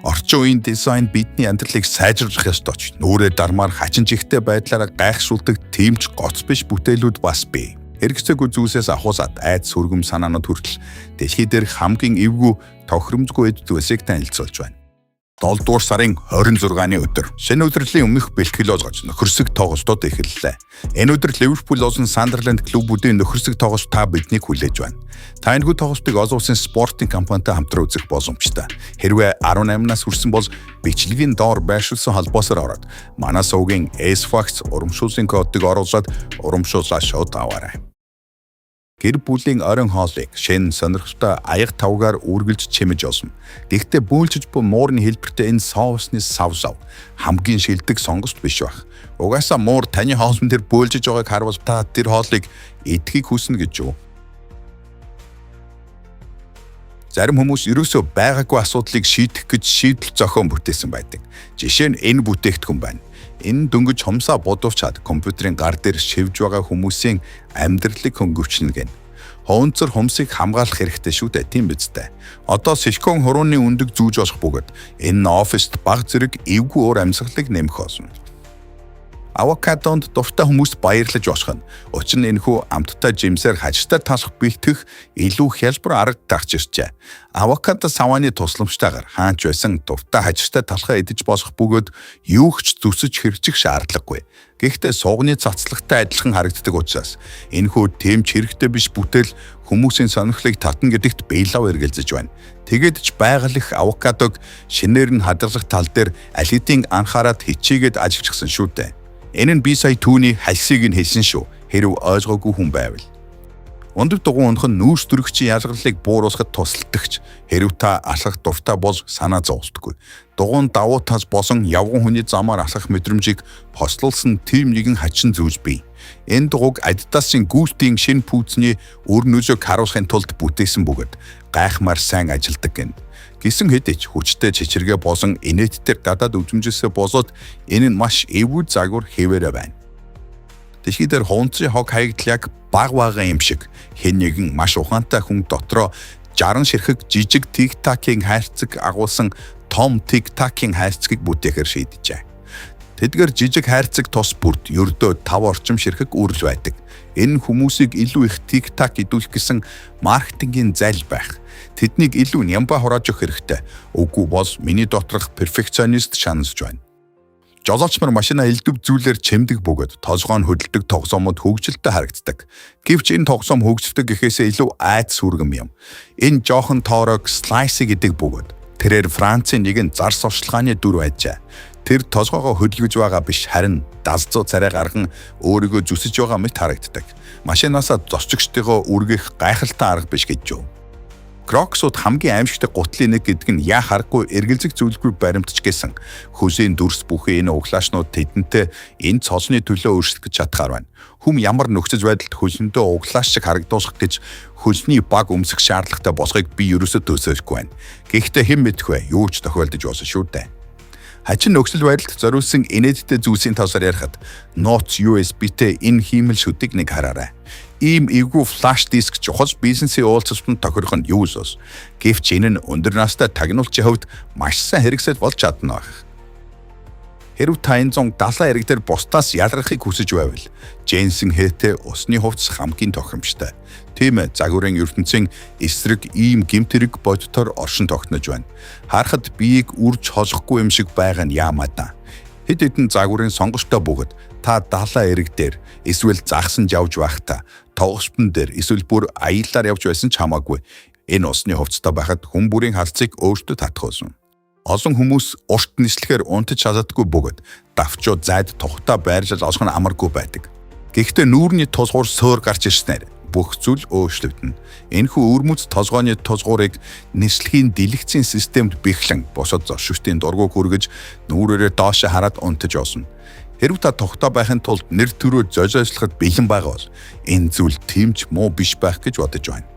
Орчин үеийн дизайн бидний амьдралыг сайжруулах ёстой ч нүрээ дармаар хачин чихтэй байдлаараа гайхшруулдаг тэмч гоц биш бүтээлүүд бас бий. Хэрэгцээгүй зүйлсээс ахуусаад айц сүргэм санаанууд хүртэл дэлхий дээрх хамгийн эвгүй тохиромжгүй зүйлсийг танилцуулж байна. 7 дугаар сарын 26-ны өдөр шинэ удирдлагын өмнөх бэлтгэл олгож нөхөрсөг тоглолтууд эхэллээ. Энэ өдөр Ливерпул болон Сандерленд клубүүдийн нөхөрсөг тоглолт та биднийг хүлээж байна. Та энэхүү тоглолтыг олон улсын спортын компанитай хамтран үзэх боломжтой. Хэрвээ 18-наас хүрсэн бол бичлэгийн доор байршуулсан холбоосоор ороод манай сувгийн S-Fax урамшуулсан кодыг оруулаад урамшууллаа шууд аваарай. Гэр бүлийн орон хоолыг шинэ сонирхолтой аяг тавгаар үргэлж чимэж олно. Гэхдээ бөөлжиж буй муурны хэлбэртэй энэ соусны савсав хамгийн шилдэг сонгост биш байх. Угаасаа муур таны хоолн дээр бөөлжиж байгааг харвал та тэр хоолыг идэхийг хүснэ гэж юу? Зарим хүмүүс ерөөсөө байгаагүй асуудлыг шийдэх гэж шийдэл зохион бүтээсэн байдаг. Жишээ нь энэ бүтээгдэхүүн байна. Энэ дөнгөж хомсоо бодовчаад компьютерийн гар дээр шивж байгаа хүмүүсийн амьдралыг хөнгөвчнө гэнэ. Хоонцор хомсыг хамгаалах хэрэгтэй шүү дээ, тийм биз дээ. Одоо силикон хурууны үндэг зүүж болох бөгөөд энэ оффист баг зэрэг эвгүй уур амьсгалыг нэмэх болно. Авокадонд дуртай хүмүүст баярлаж босгох нь. Учир нь энэхүү амттай жимсээр хажтаар тасах бэлтгэх илүү хялбар арга гарч иржээ. Авокадо савааны тусламжтайгаар хаач байсан дуртай хажтаар талхаа идэж босгох бөгөөд юу ч зүсэж хэрчих шаардлагагүй. Гэхдээ суугны цацлагтай адилхан харагддаг учраас энэхүү тэмч хэрэгтэй биш бүтээл хүмүүсийн сонирхлыг татна гэдэгт биелав эргэлзэж байна. Тэгээд ч байгаль их авокадог шинээр нь хадгалах тал дээр аль хэдийн анхаарал хичээгээд ажиллажсэн шүү дээ. Энэ нь би сая түүний хальсыг нь хэлсэн шүү. Хэрв ойлгоогүй хүн байвал. Ундаг дугуй унах нь нүүрс төрөгчийн ялгарлыг бууруулахад тусалдагч. Хэрв та алхах дуртай бол санаа зовсдоггүй. Дугуйн давуу тас босон явган хүний замаар алхах мэдрэмжийг хослуулсан тийм нэгэн хачин зүүж бий. Энэ дугуйг Adidas-ын гүйцэтгэхийн шинэ пүүцний өр нөлөөг харуулахын тулд бүтээсэн бөгөөд гайхмаар сайн ажилдаг гэнэ. Гисэн хэдий ч хүчтэй чичиргээ босон инээдтэр гадаад үзмжээсээ босоод энэ нь маш эвгүй загвар хэвээрээ байна. Дэлхий дээр хунцын хог хаягдлыг баг юм шиг хэн нэгэн маш ухаантай хүн дотроо 60 ширхэг жижиг тик-такийн хайрцаг агуулсан том тик-такийн хайрцгийг бүтээхээр шийджээ. Тэдгээр жижиг хайрцаг тос бүрд ердөө 5 орчим ширхэг үрэл байдаг. Энэ хүмүүсийг илүү их тик-так идүүлэх гэсэн маркетингийн зайл байх. Тэднийг илүү нямба хурааж өгөх хэрэгтэй. Үгүй бол миний доторх перфекционист шаналж байна. Жолооч нар машина элдв зүйлээр чимдэг бөгөөд толгой нь хөдөлдөг тогсоомод хөгжилтэй харагддаг. Гэвч энэ тогсоом хөгжөлдөг гэхээсээ илүү айц сүргэм юм. Энэ жоохон тоорог слайс гэдэг бөгөөд тэрээр Францын нэгэн зар сурчлагын дүр байжээ. Тэр толгойгоо хөдөлгөж байгаа биш харин далзуу царай гарган өөрийгөө зүсэж байгаа мэт харагддаг. Машинаасаа зочигчдыгоо үргэх гайхалтай арга биш гэж юу? Кроксууд хамгийн аимшигтай гутлын нэг гэдэг нь яа харахгүй эргэлзэх зүйлгүй баримтч гэсэн. Хөсийн дүрс бүхэн энэ углаашнууд тэдэнтэй энэ цолны төлөө өөрчлөх гэж чадхаар байна. Хүм ямар нөхцөл байдалд хөлөндөө углааш шиг харагдуулах гэж хөлний баг өмсөх шаардлагатай болохыг би ерөөсөө төсөөлөхгүй байна. Гэхдээ хэн мэдэх вэ? Юу ч тохиолдож болно шүү дээ. Хачин нөхцөл байдалд зориулсан инээдтэй зүйлсийн талаар ярихад Notes USB-тэй энэ хиймэл шүдийг нэг хараарай. Ийм эвгүй флаш диск чухал бизнесийн уулзалтанд тохирох нь юу вэ? Гэвч энэ нь өндөр настай тагнуулчийн хувьд маш сайн хэрэгсэл болж чадна байх. Хэрв та энэ 170 эрэг дээр бусдаас ялгархыг хүсэж байвал Jensen Heath усны хувцас хамгийн тохиромжтой. Тийм ээ, загварын ертөнцийн эсрэг ийм гэмтэрэг бодтоор оршин тогтнож байна. Харахад биеийг үрж холохгүй юм шиг байгаа нь яамаа да. Хэд хэдэн загварын сонгогчтой бөгөөд та 70 эрэг дээр эсвэл загсанд явж байхдаа тоглолтын дээр эсвэл бүр аяллаар явж байсан ч хамаагүй энэ усны хувцастай байхад хүн бүрийн халдцыг өөртөө татах болно. Олон хүмүүс урт нислэхээр унтаж чаддаггүй бөгөөд давчууд зайд тухтаа байрлал олох нь амаргүй байдаг. Гэхдээ нүүрний тулгуур суур гарч ирснээр бүх зүйл өөрчлөгдөнө. Энэхүү өрмөц толгойн тулгуурыг нислэгийн дэлгэцийн системд бэхлэн босоод зочигчдын дургуг хүргэж нүүрээрээ доош хараад унтаж олно. Хэрв та тухтаа байхын тулд нэр төрөө зожиослоход бэлэн байгаа бол энэ зүйл тэмч муу биш байх гэж бодож байна.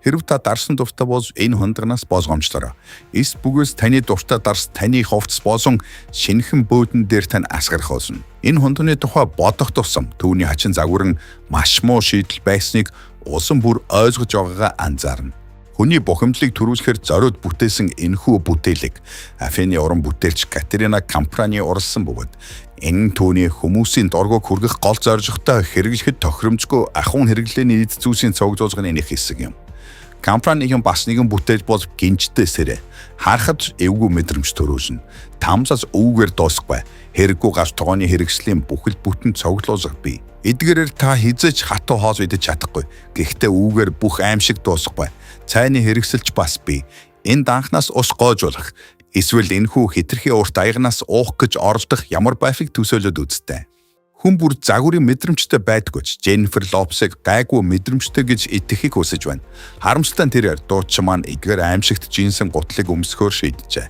Хэрв та дарсан дуртай бол энэ хундагнаас болгоомжлороо. Эс бүгээс таны дуртай дарс таны хувцас болон шинэхэн бөөдөн дээр тань асгарах болно. Энэ хундагны тухай бодох тусам түүний хачин загвар нь маш муу шийдэл байсныг улам бүр ойлгож байгаагаа анзаарна. Хүний бухимдлыг төрүүлэхээр зориуд бүтээсэн энэхүү бүтээлэг Афины уран бүтээлч Катерина Кампрани урлсан бөгөөд энэ түүний хүмүүсийн доргог хүргэх гол зорилготой хэрэглэхэд тохиромжгүй ахуйн хэрэглээний эд зүйлсийн цогцолгоны нэг хэсэг юм. Кампранигийн бас нэгэн бүтээл бол гинжтэйсэрэ харахад эвгүй мэдрэмж төрүүлнэ. Тамсаас өвгөр дуусахгүй хэрэггүй гаш тогооны хэрэгслийн бүхэл бүтэн цоглуулга бий. Эдгээрээр та хизэж хатуу хоол идэж чадахгүй. Гэхдээ өвгөр бүх аимшиг дуусахгүй. Цайны хэрэгсэлч бас бий. Энэ данхнаас ус гоожуулах эсвэл энэхүү хитрхи урт аягнаас уух гэж оролдох ямар байфыг төсөөлөд үзтээ. Хүн бүр загварын мэдрэмжтэй байдгүй ч Jennifer Lopez-ыг гайгүй мэдрэмжтэй гэж итгэхийг хүсэж байна. Харамсалтай нь тэрээр дуучин маань эдгээр аимшигт жинсэн гутлыг өмсөхөөр шийджээ.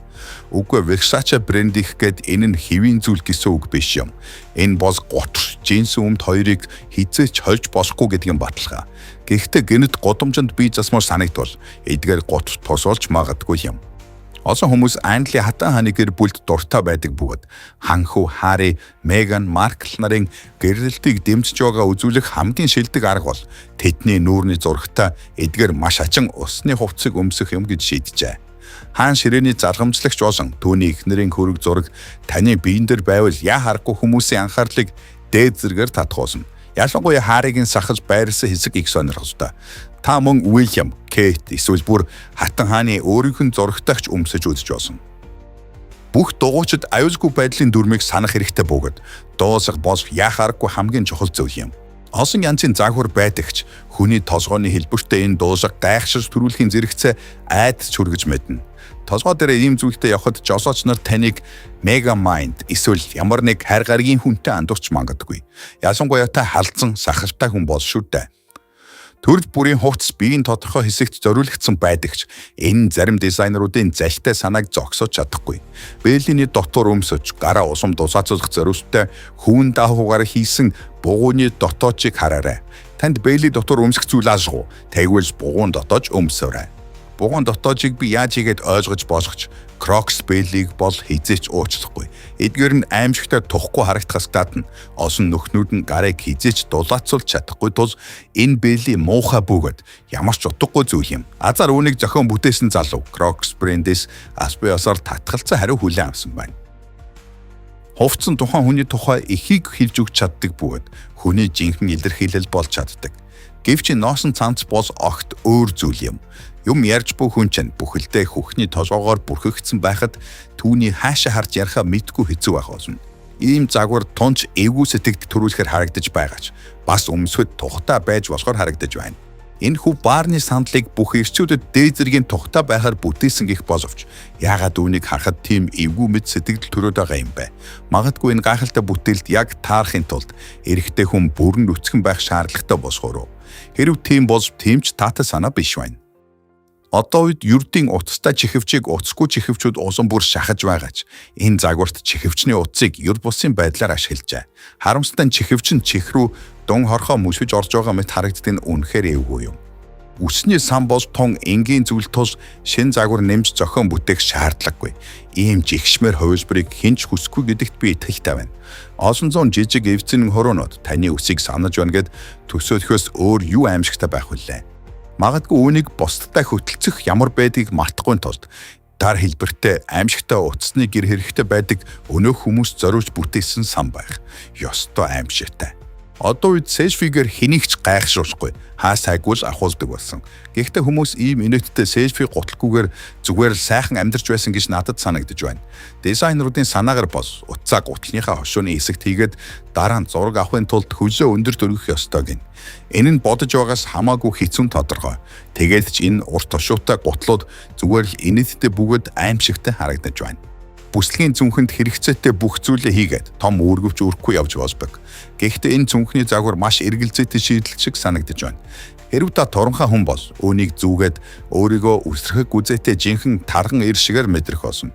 Үгүй Versace брэнд их гээд энэ нь хэвийн зүйл гэсэн үг биш юм. Энэ бол гутар жинсэн өмд хоёрыг хизээч хольж болохгүй гэдгийн баталгаа. Гэхдээ гэнэт годомжинд бие засмаар санагдвал эдгээр гутар тусуулж магадгүй юм. Олон хүмүүс Английн хатан хааны гэр бүлд дуртай байдаг бөгөөд ханхүү Харри, Меган Маркл нарын гэрэлтийг дэмжиж байгаа үзүүлэх хамгийн шилдэг арга бол тэдний нүүрний зурагтай эдгээр маш ачин усны хувцсыг өмсөх юм гэж шийджээ. Хаан ширээний залгамжлагч болон түүний эхнэрийн хөрөг зураг таны биен дээр байвал яа харахгүй хүмүүсийн анхаарлыг дээд зэргээр татгуулна. Ялангуяа Харригийн сахаж байрласан хэсэг их сонирхолтой. Та мөн Уильям, Кейт эсвэл бүр хатан хааны өөрийнх нь зурагтайч өмсөж үзэж болсон. Бүх дугуйчид аюулгүй байдлын дүрмийг санах хэрэгтэй бөгөөд дуусах бол яхааргүй хамгийн чухал зүйл юм. Олон янзын загвар байдагч хүний толгойн хэлбэртэй энэ дуусах гайхшиж төрүүлэхийн зэрэгцээ айдас чүргэж мэднэ. Толгой дээр ийм зүйлтэй явхад жолооч нар таныг мега майнд эсвэл ямар нэг хайр гаргийн хүнтэй андуурч мангадаггүй. Ялангуяа та халдсан сахалтай хүн бол шүү дээ. Төрөл бүрийн хувцас биеийн тодорхой хэсэгт зориулагдсан байдагч энэ зарим дизайнеруудын залтай санааг зогсоож чадахгүй. Бэлиний дотор өмсөж гараа усам дусаацуулах зориулттай хүүн даахуугаар хийсэн бугууны дотоочийг хараарай. Танд бэли дотор өмсөх зүйл аашгүй. Тэгвэл бугуун дотоож өмсөөрэй. Бугуун дотоожийг би яаж хийгээд ойлгож болгоч Crocs бэлийг бол хизээч уучлахгүй. Эдгээр нь аимшигтай тухгүй харагдахаас гадна олон нөхнүүд нь гарыг хизээч дулаацуулж чадахгүй тул энэ бэли муухай бөгөөд ямар ч утгагүй зүйл юм. Азар үүнийг зохион бүтээсэн залуу Crocs брэндээс Aspios-оор татгалцсан хариу хүлээн авсан байна. Хувцсан тухайн хүний тухай эхийг хэлж өгч чаддаг бөгөөд хүний жинхэнэ илэрхийлэл болж чаддаг. Гэвч носон цанц бол огт өөр зүйл юм. Юм ярьж буй хүн чинь бүхэлдээ хөхний толгоогоор бүрхэгдсэн байхад түүний хаашаа харж ярихаа мэдгүй хэцүү байх болно. Ийм загвар тунч эвгүй сэтгэгд төрүүлэхээр харагдаж байгаач бас өмсөхөд тухтай байж болохоор харагдаж байна. Энэ хүү баарны сандлыг бүх эрчүүдэд дээд зэргийн тухтай байхаар бүтээсэн гэх боловч яагаад үүнийг харахад тийм эвгүй мэд сэтгэл төрөөд байгаа юм бэ? Магадгүй энэ гайхалтай бүтээлд яг таарахын тулд эрэгтэй хүн бүрэн нүцгэн байх шаардлагатай босгоороо. Хэрв тийм бол тэмч таатай санаа биш байна. Одоо үед ердийн утастай чихвчийг утасгүй чихвчүүд улам бүр шахаж байгаач энэ загварт чихвчний утсыг ер бусын байдлаар ашиглажээ. Харамсалтай нь чихвч нь чих рүү дун хорхоо мөсөж орж байгаа мэт харагддаг нь үнэхээр эвгүй юм. Үсний сан бол тун энгийн зүйл тул шин загвар нэмж зохион бүтээх шаардлагагүй. Ийм жигшмээр хувилбарыг хинч хүсэхгүй гэдэгт би итгэлтэй байна. Олон зуун жижиг эвцэн хороонууд таны үсийг санаж байна гэд төсөөлөхөөс өөр юу аимшигтай байх вүлээ. Магадгүй үүнийг бусдтай хөтөлцөх ямар байдгийг мартахгүй тулд дар хэлбэртэй аимшигтай утасны гэр хэрэгтэй байдаг өнөөх хүмүүс зориулж бүтээсэн сан байх. Ёстой аимшигтай. Одоо үед селфигээр хэнийгч гайхшруулахгүй хаасайгүй л ахуулдаг болсон. Гэхдээ хүмүүс ийм инээдтэй селфи гутлахгүйгээр зүгээр л сайхан амьдарч байсан гэж надад санагдаж байна. Дизайнеруудын санаагаар бол утсаа гутлынхаа хошууны хэсэгт хийгээд дараа нь зураг авахын тулд хөлөө өндөр дөргөх ёстой гин. Энэ нь бодож байгаас хамаагүй хэцүү тодорхой. Тэгээд ч энэ урт тушуутай гутлууд зүгээр л инээдтэй бөгөөд аимшигтай харагдаж байна. Бүслэгийн зүнхэнд хэрэгцээтэй бүх зүйлээ хийгээд том үүргэвч өрөхгүй явж болдог. Гэхдээ энэ зүнхний загвар маш эргэлзээтэй шийдэл шиг санагдаж байна. Хэрв та туранхай хүн бол үүнийг зүүгээд өөрийгөө үсрэх гүзээтэй жинхэнэ тархан ир шигээр мэдрэх болно.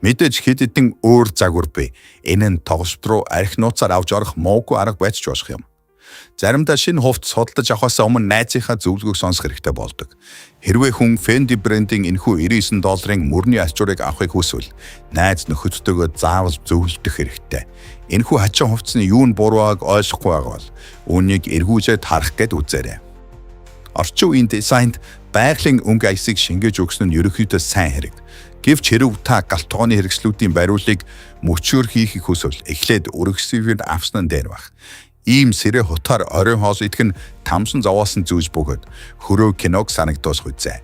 Мэдээж хэд хэдэн өөр загвар бий. Энэ нь тоглолт руу арх нууцаар авч орох муугүй арга байж болох юм. Заримдаа шинэ хувцас судалж авахаас өмнө найзынхаа зөвлөгөөг сонсох хэрэгтэй болдог. Хэрвээ хүн Fendi брендийн энэхүү $99 мөрний ачуурыг авахыг хүсвэл найз нөхөдтэйгөө заавал зөвлөдөх хэрэгтэй. Энэхүү хачин хувцсны юу нь бурууг ойлгохгүй байгаа бол үүнийг эргүүлээд харах гээд үзээрэй. Орчин үеийн дизайнд байгалийн өнгө аясыг шингээж өгсөн нь ерөнхийдөө сайн хэрэг. Гэвч хэрв та галт тогооны хэрэгслүүдийн бариулыг мөчөөр хийх хүсвэл эхлээд өргөсөйгээр авсан нь дээр баг. Ийм сэрэ хутаар оройн хоос идэх нь тамсан зовоосон зүүж бөгөөд хөрөө киног санагдуулах үзье.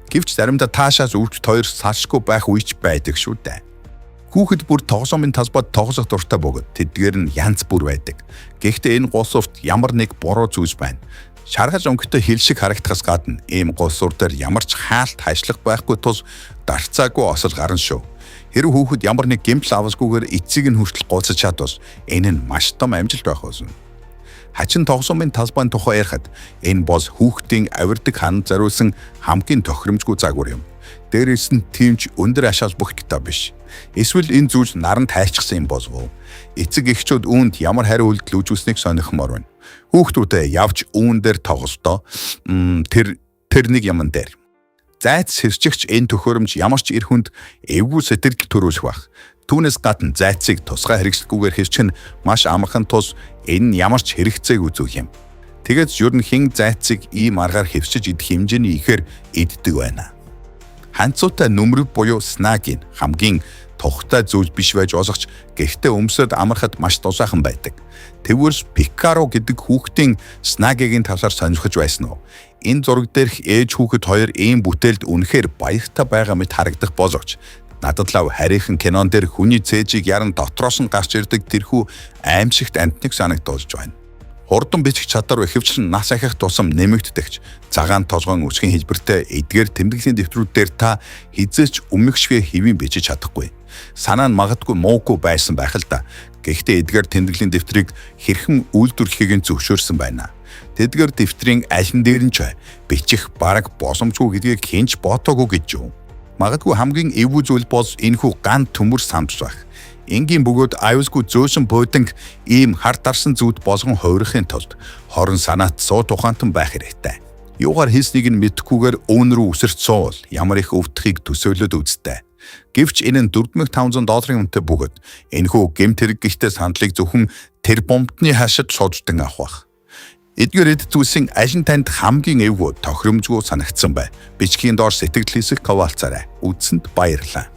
Гэвч заримдаа таашаас өвч тойр салшгүй байх үеч байдаг шүү дээ. Хүүхэд бүр тоглоомын талбайд тоглох дуртай бөгөөд тэдгээр нь янз бүр байдаг. Гэхдээ энэ госовт ямар нэг буруу зүйлс байна. Шаргаж өнгөтэй хил шиг харагдахаас гадна ийм госуур дээр ямар ч хаалт хajлах байхгүй тус дарцаагүй осол гарна шүү. Хэрв хүүхэд ямар нэг гэмтэл авсгүйгээр эцэг нь хүртэл гооцож чадвал энэ нь маш том амжилт байх болно. Хачин тоглоомын талбайн тухай ярихад энэ бол хүүхдийн авирдаг ханд зориулсан хамгийн тохиромжгүй загвар юм. Дээрээс нь тимч өндөр ашаал бүх китаб биш. Эсвэл энэ зүйл наранд хайчсан юм болов уу? Эцэг эхчүүд үүнд ямар хариу үйлдэл үзүүлснийг сонирхмоор байна. Хүүхдүүдээ явж үүн дээр тоглолтоо тэр нэг юм дээр. Зайц сэрчигч энэ төхөөрөмж ямар ч эр хүнд эвгүй сэтгэл төрүүлэх бах. Түүнээс гадна зайцыг тусгай хэрэгсэлгүйгээр хэрчэн маш амархан тус энэ нь ямар ч хэрэгцээг үзүүлэх юм. Тэгээд ер нь хин зайцыг ийм аргаар хэвшиж идэх хэмжээний ихээр иддэг байна. Ханцуутай нүмерэг буюу снагын хамгийн тухтай зүйл биш байж олгоч гэхдээ өмсөд амархад маш тусаахан байдаг. Тэгвэрс Пикаро гэдэг хүүхдийн снагийн талаар сонирхож байсан уу? Энэ зураг дээрх ээж хүүхэд хоёр ийм бүтээлд үнэхээр баяртай байгаа мэт харагдах боловч надад лав харийнхан кинон дээр хүний цээжийг яран дотроос нь гарч ирдэг тэрхүү аимшигт амтныг санагдуулж байна. Хурдан бичих чадвар ихэвчлэн нас ахих тусам нэмэгддэгч цагаан толгойн үсгийн хэлбэртэй эдгээр тэмдэглэлийн дэвтрүүд дээр та хизээч өмнөгшвэ хэвийн бичиж чадахгүй. Санаа нь магадгүй муугүй байсан байх л да. Гэхдээ эдгээр тэмдэглэлийн дэвтрийг хэрхэн үйлдвэрлэхийг нь зөвшөөрсөн байна. Тэдгээр дэвтрийн аль нь дээр нь ч бичих бараг боломжгүй гэдгийг хинч бодоогүй гэж юу. Магадгүй хамгийн эвгүй зүйл бол энэхүү ган төмөр самс байх. Энгийн бөгөөд аюулгүй зөөсөн бууданг ийм хар дарсан зүуд болгон хувирахын тулд хорон санаат суу тухаантан байх хэрэгтэй. Юугаар хийснийг нь мэдэхгүйгээр өвн рүү үсэрч суувал ямар их өвдөхийг төсөөлөд үзтээ. Гэвч энэ нь $4,500 үнэтэй бөгөөд энэхүү гэмт хэрэг гихтэй сандлыг зөвхөн тэр бомбтны хашид шодждон авах бах. Эдгээр эд зүйлсийн аль нь танд хамгийн эвгүй тохиромжгүй санагдсан бай. Бичгийн доор сэтгэл хэсэг хаваалцаарай. Үзсэнд баярлалаа.